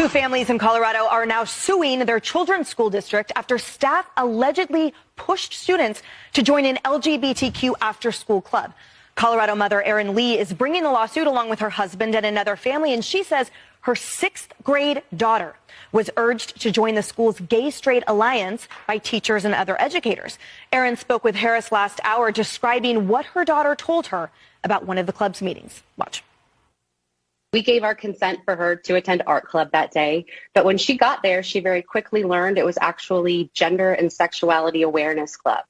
Two families in Colorado are now suing their children's school district after staff allegedly pushed students to join an LGBTQ after-school club. Colorado mother Erin Lee is bringing the lawsuit along with her husband and another family, and she says her 6th grade daughter was urged to join the school's Gay-Straight Alliance by teachers and other educators. Erin spoke with Harris last hour describing what her daughter told her about one of the club's meetings. Watch. We gave our consent for her to attend art club that day, but when she got there, she very quickly learned it was actually Gender and Sexuality Awareness Club.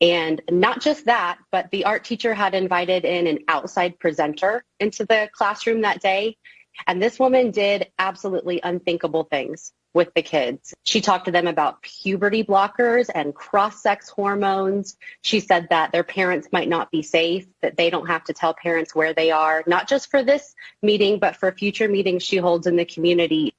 And not just that, but the art teacher had invited in an outside presenter into the classroom that day. And this woman did absolutely unthinkable things with the kids. She talked to them about puberty blockers and cross-sex hormones. She said that their parents might not be safe, that they don't have to tell parents where they are, not just for this meeting, but for future meetings she holds in the community.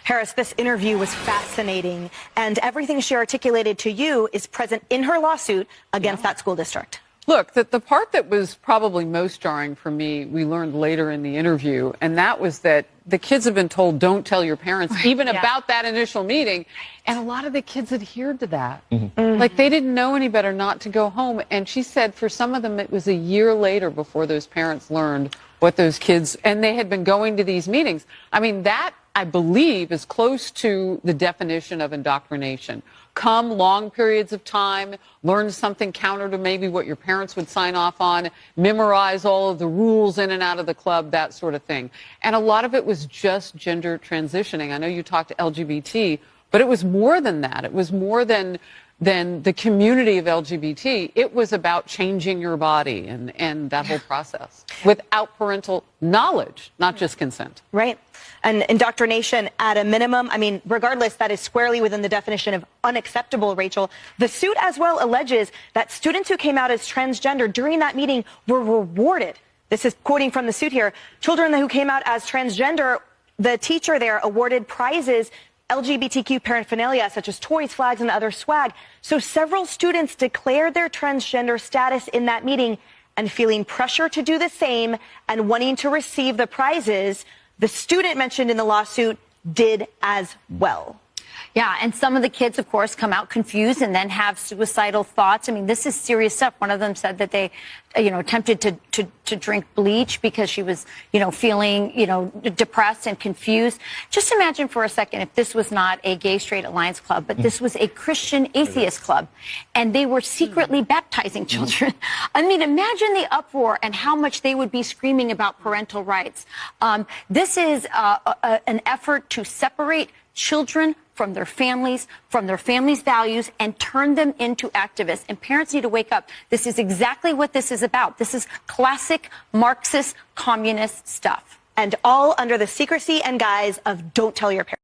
Harris, this interview was fascinating, and everything she articulated to you is present in her lawsuit against that school district. Look, the part that was probably most jarring for me, we learned later in the interview, and that was that the kids have been told, don't tell your parents, even about that initial meeting. And a lot of the kids adhered to that. Like, they didn't know any better not to go home. And she said for some of them, it was a year later before those parents learned what those kids, and they had been going to these meetings. I mean, that, I believe, is close to the definition of indoctrination. Come long periods of time, learn something counter to maybe what your parents would sign off on, memorize all of the rules in and out of the club, that sort of thing. And a lot of it was just gender transitioning. I know you talked to LGBT, but it was more than that. It was more than the community of LGBT. It was about changing your body and that whole process without parental knowledge, not just consent. Right. And indoctrination at a minimum, I mean, regardless, that is squarely within the definition of unacceptable, Rachel. The suit as well alleges that students who came out as transgender during that meeting were rewarded. This is quoting from the suit here. Children who came out as transgender, the teacher there awarded prizes, LGBTQ paraphernalia such as toys, flags, and other swag. So several students declared their transgender status in that meeting, and feeling pressure to do the same and wanting to receive the prizes, the student mentioned in the lawsuit did as well. Yeah, and some of the kids, of course, come out confused and then have suicidal thoughts. I mean, this is serious stuff. One of them said that they, attempted to drink bleach because she was, feeling, depressed and confused. Just imagine for a second if this was not a Gay-Straight Alliance club, but this was a Christian atheist club, and they were secretly baptizing children. I mean, imagine the uproar and how much they would be screaming about parental rights. This is an effort to separate children from their families values, and turn them into activists. And parents need to wake up. This is exactly what this is about. This is classic Marxist communist stuff. And all under the secrecy and guise of don't tell your parents.